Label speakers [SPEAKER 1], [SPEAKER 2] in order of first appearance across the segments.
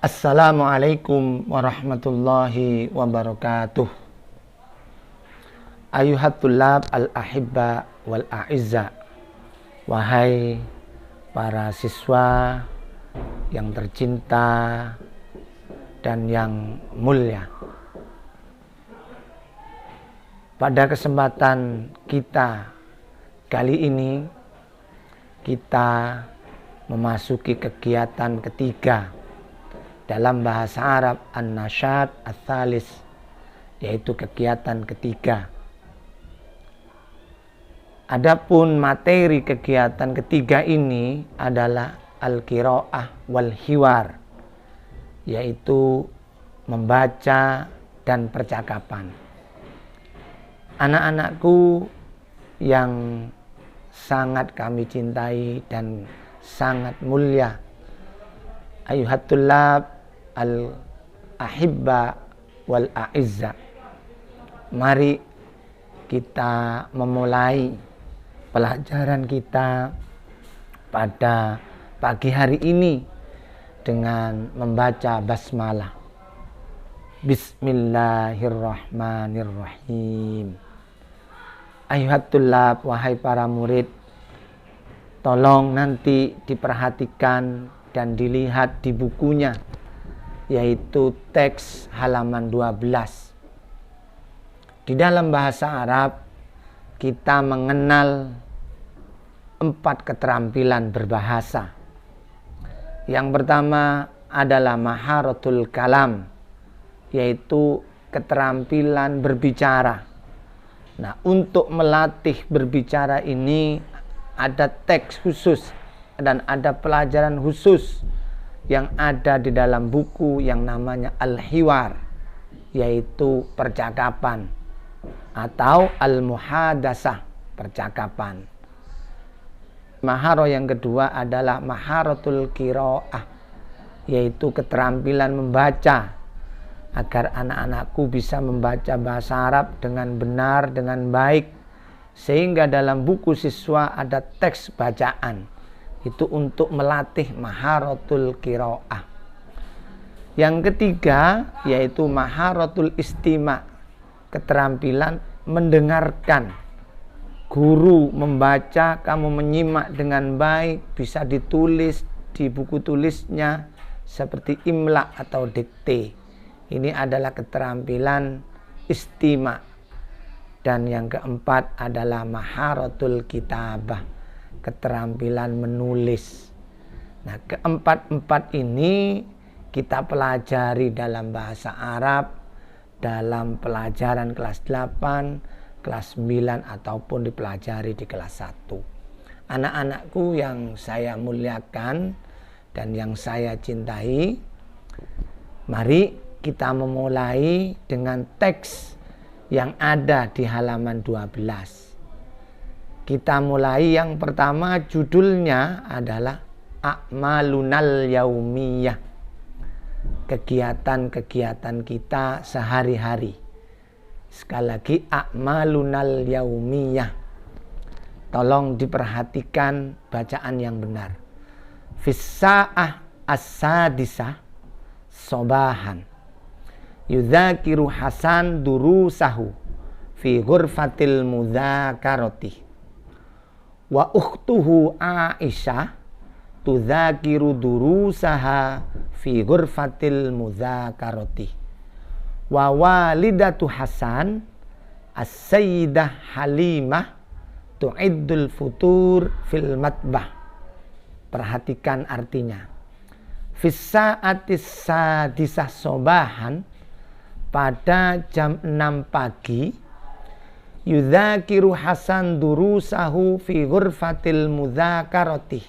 [SPEAKER 1] Assalamualaikum warahmatullahi wabarakatuh. Ayuhat tulab al-ahibba wal-a'izza. Wahai para siswa yang tercinta dan yang mulia, pada kesempatan kita kali ini kita memasuki kegiatan ketiga dalam bahasa Arab an-nasyat ats-tsalis, yaitu kegiatan ketiga. Adapun materi kegiatan ketiga ini adalah al-qiraah wal hiwar, yaitu membaca dan percakapan. Anak-anakku yang sangat kami cintai dan sangat mulia, ayuhat tulab al-ahibba wal-a'izza, mari kita memulai pelajaran kita pada pagi hari ini dengan membaca basmalah. Bismillahirrahmanirrahim. Ayuhat tulab, wahai para murid, tolong nanti diperhatikan dan dilihat di bukunya, yaitu teks halaman 12. Di dalam bahasa Arab kita mengenal 4 keterampilan berbahasa. Yang pertama adalah maharatul kalam, yaitu keterampilan berbicara. Nah, untuk melatih berbicara ini ada teks khusus dan ada pelajaran khusus yang ada di dalam buku yang namanya al-hiwar, yaitu percakapan, atau al-muhadasah, percakapan. Maharo yang kedua adalah maharatul qiraah, yaitu keterampilan membaca, agar anak-anakku bisa membaca bahasa Arab dengan benar, dengan baik, sehingga dalam buku siswa ada teks bacaan. Itu untuk melatih maharatul qiraah. Yang ketiga yaitu maharatul istima', keterampilan mendengarkan. Guru membaca, kamu menyimak dengan baik, bisa ditulis di buku tulisnya seperti imla atau dikte. Ini adalah keterampilan istima'. Dan yang keempat adalah maharatul kitabah, keterampilan menulis. Nah, keempat-empat ini kita pelajari dalam bahasa Arab dalam pelajaran kelas 8, kelas 9 ataupun dipelajari di kelas 1. Anak-anakku yang saya muliakan dan yang saya cintai, mari kita memulai dengan teks yang ada di halaman 12. Kita mulai, yang pertama judulnya adalah a'malunal yaumiyah, kegiatan-kegiatan kita sehari-hari. Sekali lagi, a'malunal yaumiyah. Tolong diperhatikan bacaan yang benar. Fissa'ah as-sadisah sobahan yudzakiru Hasan durusahu fi ghurfatil mudzakarati wa ukhtuhu Aisyah tudzakiru durusaha fi ghurfatil mudzakarati wa walidatu Hasan as-sayyidah Halimah tu'iddul futur fil matbah. Perhatikan artinya. Fissa'atis sadisah sobahan, pada jam 6 pagi, yudzakiru Hasan durusahu fi ghurfatil mudzakarati,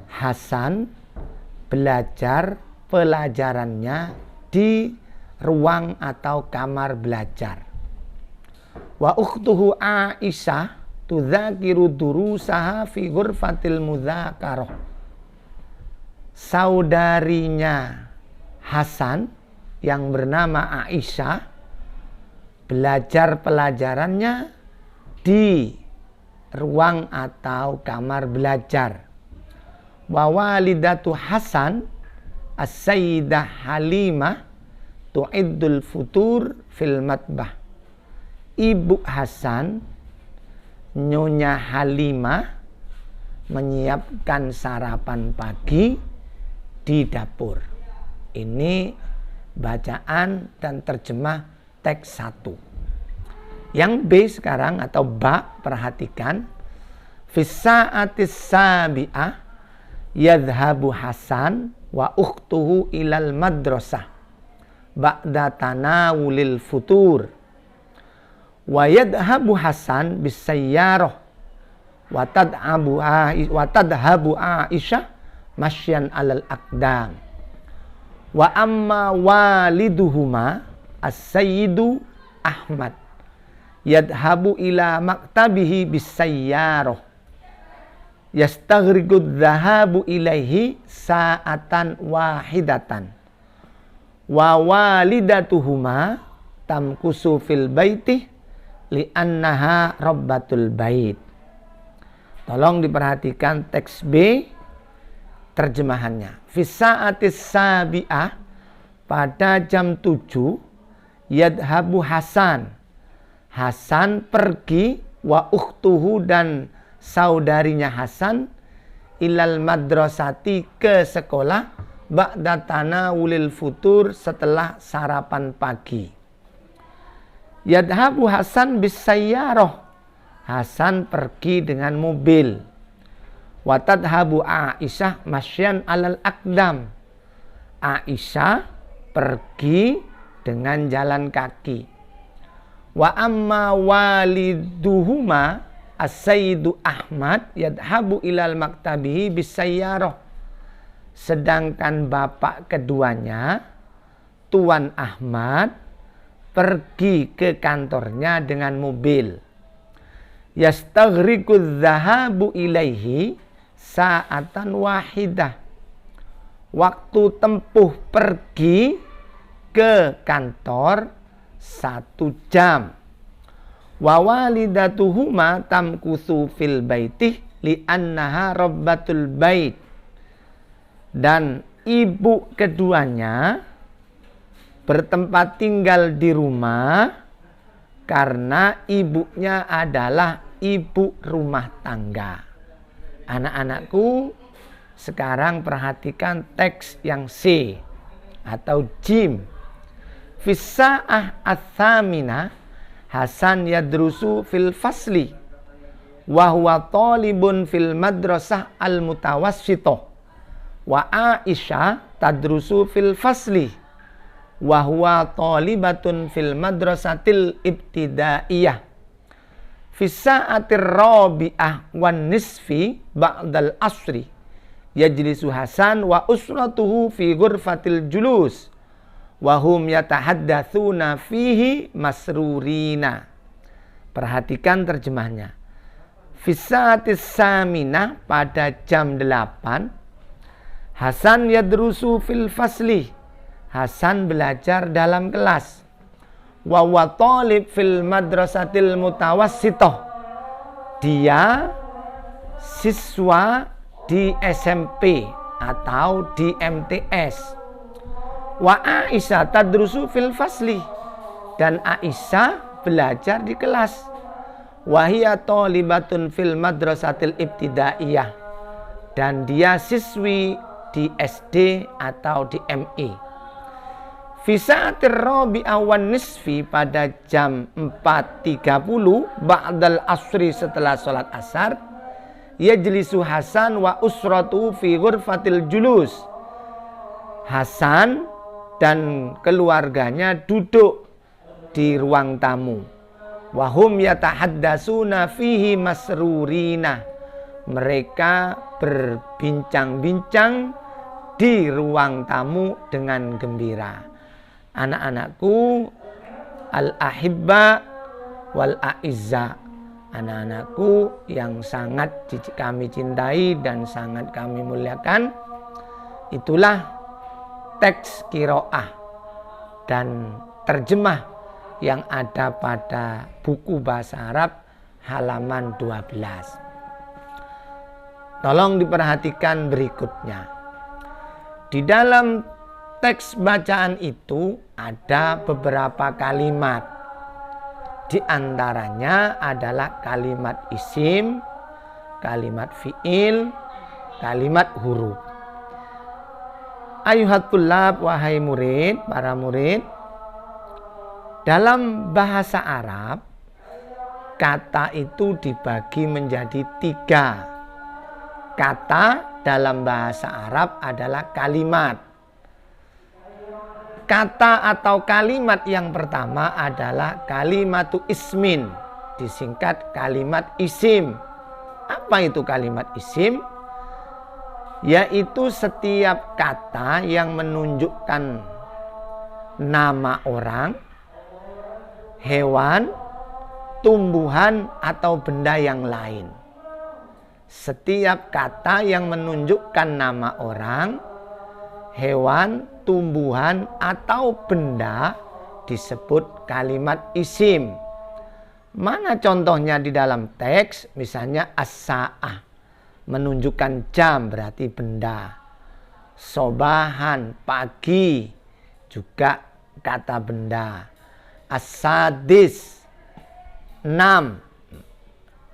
[SPEAKER 1] Hasan belajar pelajarannya di ruang atau kamar belajar. Wa ukhtuhu Aisyah tudzakiru durusaha fi ghurfatil mudzakarah, saudarinya Hasan yang bernama Aisyah belajar pelajarannya di ruang atau kamar belajar. Wa walidatu Hasan, As-Sayyidah Halimah tu'iddul futur fil matbah. Ibu Hasan, Nyonya Halimah, menyiapkan sarapan pagi di dapur. Ini bacaan dan terjemah teks 1. Yang B sekarang atau ba, perhatikan. Fissa'atis sabi'ah yadhhabu Hasan wa ukhtuhu ilal madrasah ba'da tanawulil futur. Wa yadhhabu Hasan bisayyarah wa tadhabu Aisyah masyan alal aqdam. Wa amma waliduhuma as-sayyidu Ahmad yadhabu ila maktabihi bisayyarah yastaghriqud dhahabu ilaihi sa'atan wahidatan. Wa walidatuhuma tamkusu fil baiti li'annaha rabbatul bait. Tolong diperhatikan teks B, terjemahannya. Fissa'atis sabi'ah, pada jam 7, yadhabu Hasan. Hasan pergi, wa ukhtuhu, dan saudarinya Hasan, ilal madrasati, ke sekolah, ba'da tanawulil futur, setelah sarapan pagi. Yadhabu Hasan bisayyarah, Hasan pergi dengan mobil. Wa tadhabu Aisyah masyan alal aqdam, Aisyah pergi dengan jalan kaki. Wa amma waliduhuma as-sayyidu Ahmad yadhabu ilal maktabihi bisayyarah, sedangkan bapak keduanya, Tuan Ahmad, pergi ke kantornya dengan mobil. Yastaghriqudz dhahabu ilaihi sa'atan wahidah, waktu tempuh pergi ke kantor 1 jam. Wa walidatuhuma tamkusu fil baitih li'annaha rabbatul bait, dan ibu keduanya bertempat tinggal di rumah karena ibunya adalah ibu rumah tangga. Anak-anakku, sekarang perhatikan teks yang C atau jim. Fissa'ah ats-tsaminah Hasan yadrusu fil fasli wa huwa talibun fil madrasah al-mutawassithah, wa Aisyah tadrusu fil fasli wa huwa talibatun fil madrasatil ibtidaiyah. Fissa'atir rabi'ah wan nisfi ba'dal asri yajlisu Hasan wa usratuhu fi ghurfatil julus wa hum yatahaddatsuna fihi masrurina. Perhatikan terjemahnya. Fissa'atis saminah, pada jam 8, Hasan yadrusu fil fasli, Hasan belajar dalam kelas. Wa huwa talib fil madrasatil mutawassithah, dia siswa di SMP atau di MTS. Wa Aisyah tadrusu fil fasli, dan Aisyah belajar di kelas. Wa hiya talibatun fil madrasatil ibtidaiyah, dan dia siswi di SD atau di MI. Fissa'atir rabi'ah wan nisfi, pada jam 4.30 ba'dal asri, setelah sholat asar, yajlisu Hasan wa usratu fi ghurfatil julus, Hasan dan keluarganya duduk di ruang tamu. Wahum yatahaddatsuna fihi masrurina, mereka berbincang-bincang di ruang tamu dengan gembira. Anak-anakku al-ahibba wal a'izza, anak-anakku yang sangat kami cintai dan sangat kami muliakan, itulah teks qiraah dan terjemah yang ada pada buku bahasa Arab halaman 12. Tolong diperhatikan berikutnya. Di dalam teks bacaan itu ada beberapa kalimat. Di antaranya adalah kalimat isim, kalimat fi'il, kalimat huruf. Ayuhat tullab, wahai murid, para murid, dalam bahasa Arab, kata itu dibagi menjadi 3. Kata dalam bahasa Arab adalah kalimat. Kata atau kalimat yang pertama adalah kalimatu ismin, disingkat kalimat isim. Apa itu kalimat isim? Yaitu setiap kata yang menunjukkan nama orang, hewan, tumbuhan, atau benda yang lain. Setiap kata yang menunjukkan nama orang, hewan, tumbuhan, atau benda disebut kalimat isim. Mana contohnya di dalam teks? Misalnya as-sa'ah, menunjukkan jam, berarti benda. Sobahan, pagi, juga kata benda. As-sadis, 6.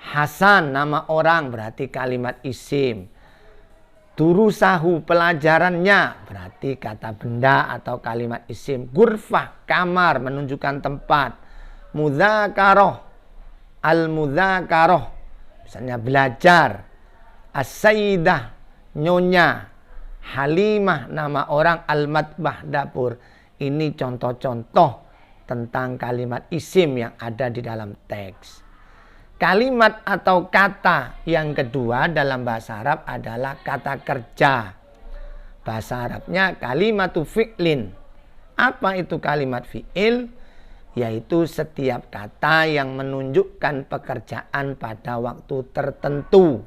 [SPEAKER 1] Hasan, nama orang, berarti kalimat isim. Durusahu, pelajarannya, berarti kata benda atau kalimat isim. Gurfah, kamar, menunjukkan tempat. Mudzakarah, al-mudzakarah, misalnya belajar. As-sayyidah, nyonya. Halimah, nama orang. Al-matbah, dapur. Ini contoh-contoh tentang kalimat isim yang ada di dalam teks. Kalimat atau kata yang kedua dalam bahasa Arab adalah kata kerja. Bahasa Arabnya kalimatu fi'lin. Apa itu kalimat fi'il? Yaitu setiap kata yang menunjukkan pekerjaan pada waktu tertentu.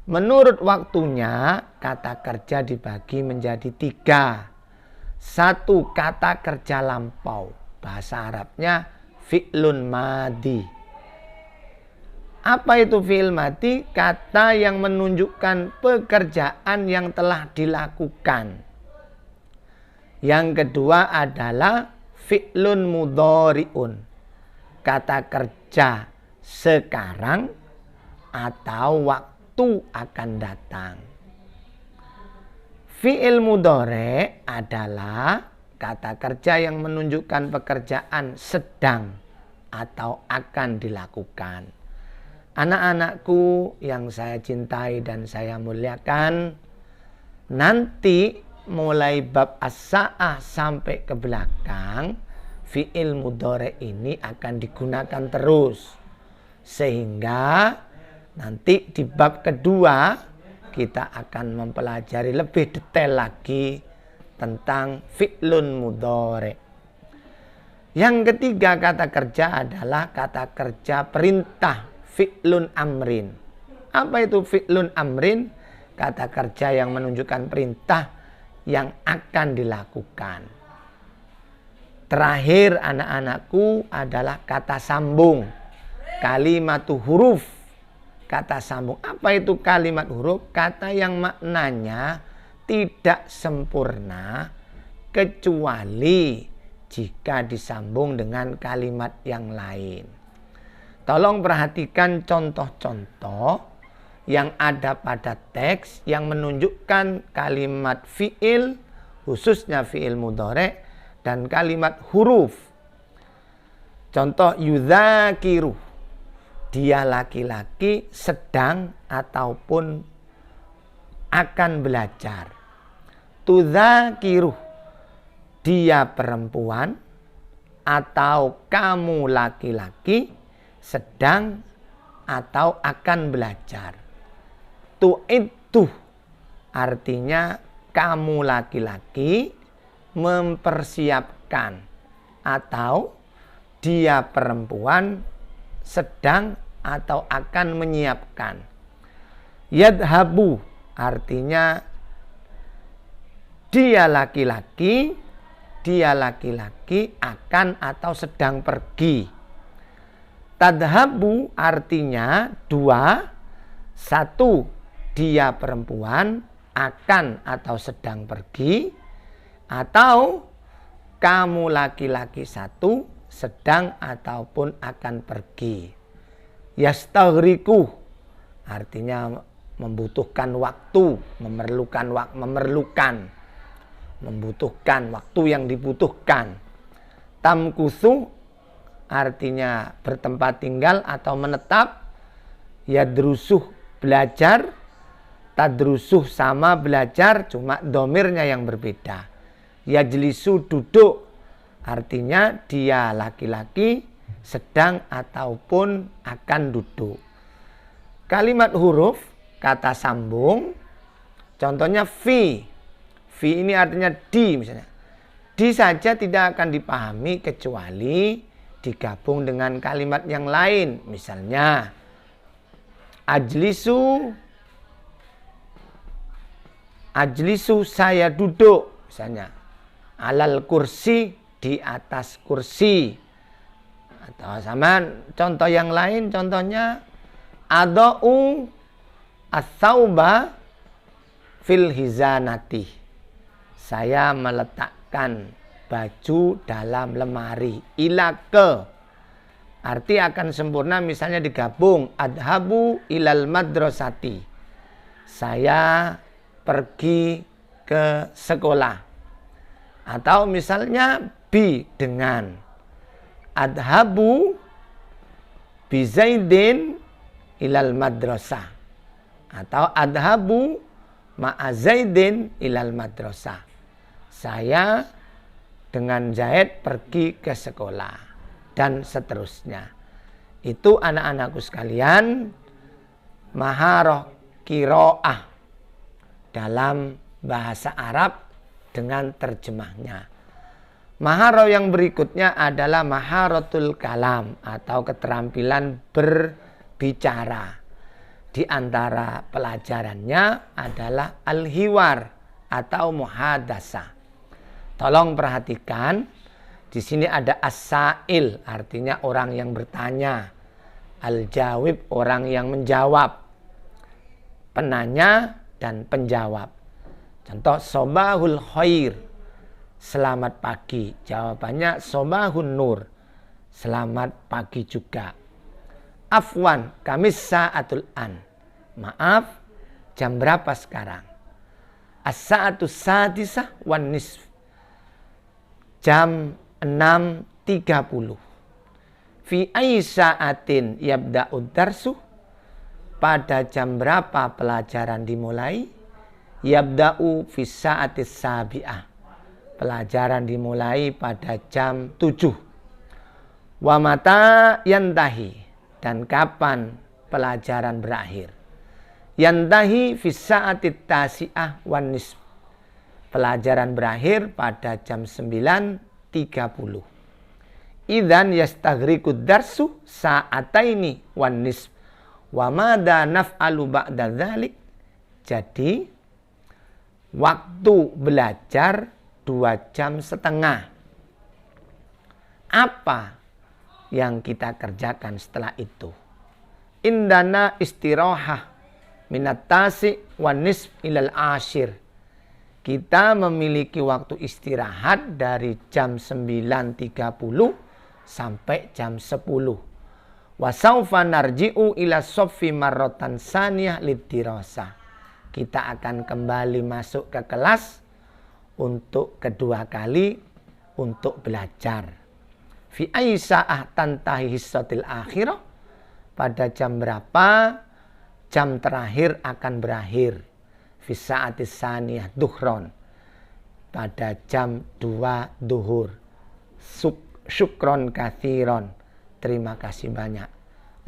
[SPEAKER 1] Menurut waktunya, kata kerja dibagi menjadi 3. 1. Kata kerja lampau. Bahasa Arabnya fi'lun madi. Apa itu fi'il madi? Kata yang menunjukkan pekerjaan yang telah dilakukan. Yang kedua adalah fi'lun mudhari'un. Kata kerja sekarang atau waktu akan datang. Fi'il mudhari' adalah kata kerja yang menunjukkan pekerjaan sedang atau akan dilakukan. Anak-anakku yang saya cintai dan saya muliakan, nanti mulai bab as-sa'ah sampai ke belakang, fi'il mudhari' ini akan digunakan terus. Sehingga nanti di bab kedua kita akan mempelajari lebih detail lagi tentang fi'lun mudhari'. Yang ketiga kata kerja adalah kata kerja perintah. Fi'lun amrin. Apa itu fi'lun amrin? Kata kerja yang menunjukkan perintah yang akan dilakukan. Terakhir anak-anakku adalah kata sambung. Kalimatu huruf. Kata sambung. Apa itu kalimat huruf? Kata yang maknanya tidak sempurna kecuali jika disambung dengan kalimat yang lain. Tolong perhatikan contoh-contoh yang ada pada teks yang menunjukkan kalimat fi'il, khususnya fi'il mudhari' dan kalimat huruf. Contoh yudzakiru, dia laki-laki sedang ataupun akan belajar. Tudzakiru, dia perempuan atau kamu laki-laki sedang atau akan belajar. Tu'iddu, artinya kamu laki-laki mempersiapkan atau dia perempuan sedang atau akan menyiapkan. Yadhabu, artinya dia laki-laki akan atau sedang pergi. Tadhabu artinya 2. 1. Dia perempuan akan atau sedang pergi, atau kamu laki-laki satu sedang ataupun akan pergi. Yastaghriku artinya membutuhkan waktu, membutuhkan waktu yang dibutuhkan. Tamkusu artinya bertempat tinggal atau menetap. Yadrusuh belajar, tadrusuh sama belajar, cuma domirnya yang berbeda. Yajlisu duduk, artinya dia laki-laki sedang ataupun akan duduk. Kalimat huruf, kata sambung, contohnya fi. Fi ini artinya di misalnya. Di saja tidak akan dipahami kecuali digabung dengan kalimat yang lain. Misalnya, ajlisu saya duduk misalnya, alal kursi di atas kursi, atau sama contoh yang lain, contohnya adau as-sauba fil hizanati, saya meletakkan baju dalam lemari. Ila ke arti akan sempurna misalnya digabung, adhabu ilal madrasati, saya pergi ke sekolah. Atau misalnya bi dengan, adhabu bi zaidin ilal madrasah, atau adhabu ma'a zaidin ilal madrasah, saya dengan Zaid pergi ke sekolah, dan seterusnya. Itu anak-anakku sekalian, maharoh kiroah dalam bahasa Arab dengan terjemahnya. Maharoh yang berikutnya adalah maharotul kalam atau keterampilan berbicara. Di antara pelajarannya adalah al-hiwar atau muhadasah. Tolong perhatikan, di sini ada as-sa'il, artinya orang yang bertanya. Al-jawib, orang yang menjawab. Penanya dan penjawab. Contoh, sobahul khair, selamat pagi. Jawabannya sobahun nur, selamat pagi juga. Afwan, kamis sa'atul an, maaf, jam berapa sekarang? As-sa'atus sadisah wan nisf, jam 6.30. Fi ayyi sa'atin yabda'ud darsu, pada jam berapa pelajaran dimulai? Yabda'u fi sa'atis sabi'ah, pelajaran dimulai pada jam 7. Wa mata yantahi, dan kapan pelajaran berakhir? Yantahi fi sa'atit tasi'ah wan nisf, pelajaran berakhir pada jam 9.30. Idzan yastaghriqud darsu sa'ataini wan nisf wa madza naf'alu ba'da dzalik. Jadi waktu belajar 2 jam setengah. Apa yang kita kerjakan setelah itu? Indana istirahah minat tasi wan nisf ilal ashir. Kita memiliki waktu istirahat dari jam 9.30 sampai jam 10. Wasaufa narji'u ila soffi marrotan saniyah lidirasa. Kita akan kembali masuk ke kelas untuk kedua kali untuk belajar. Fi ayyi sa'ah tantahi hissatil akhirah, pada jam berapa jam terakhir akan berakhir? Fi sa'atis saniyah duhron, pada jam 2 duhur. Syukron kathiron, terima kasih banyak.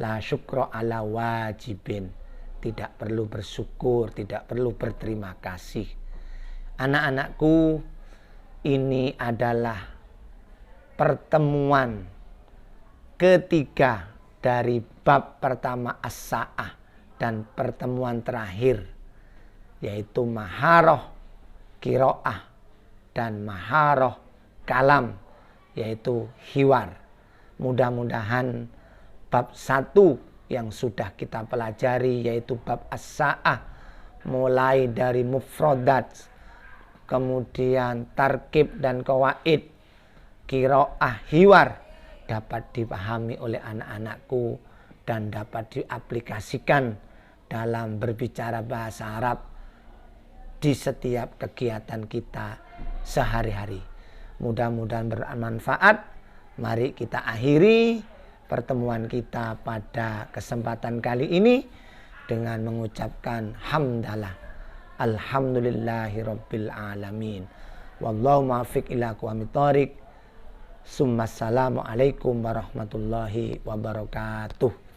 [SPEAKER 1] La syukro ala wajibin, tidak perlu bersyukur, tidak perlu berterima kasih. Anak-anakku, ini adalah pertemuan ketiga dari bab pertama as-sa'ah dan pertemuan terakhir, yaitu maharoh kiroah dan maharoh kalam, yaitu hiwar. Mudah-mudahan bab 1 yang sudah kita pelajari, yaitu bab as-sa'ah, mulai dari mufrodat, kemudian tarkib dan qawaid, qiraah, hiwar dapat dipahami oleh anak-anakku dan dapat diaplikasikan dalam berbicara bahasa Arab di setiap kegiatan kita sehari-hari. Mudah-mudahan bermanfaat. Mari kita akhiri pertemuan kita pada kesempatan kali ini dengan mengucapkan hamdalah. Alhamdulillahirabbil alamin. Wallahu muwaffiq ila aqwamit thoriq. Assalamualaikum warahmatullahi wabarakatuh.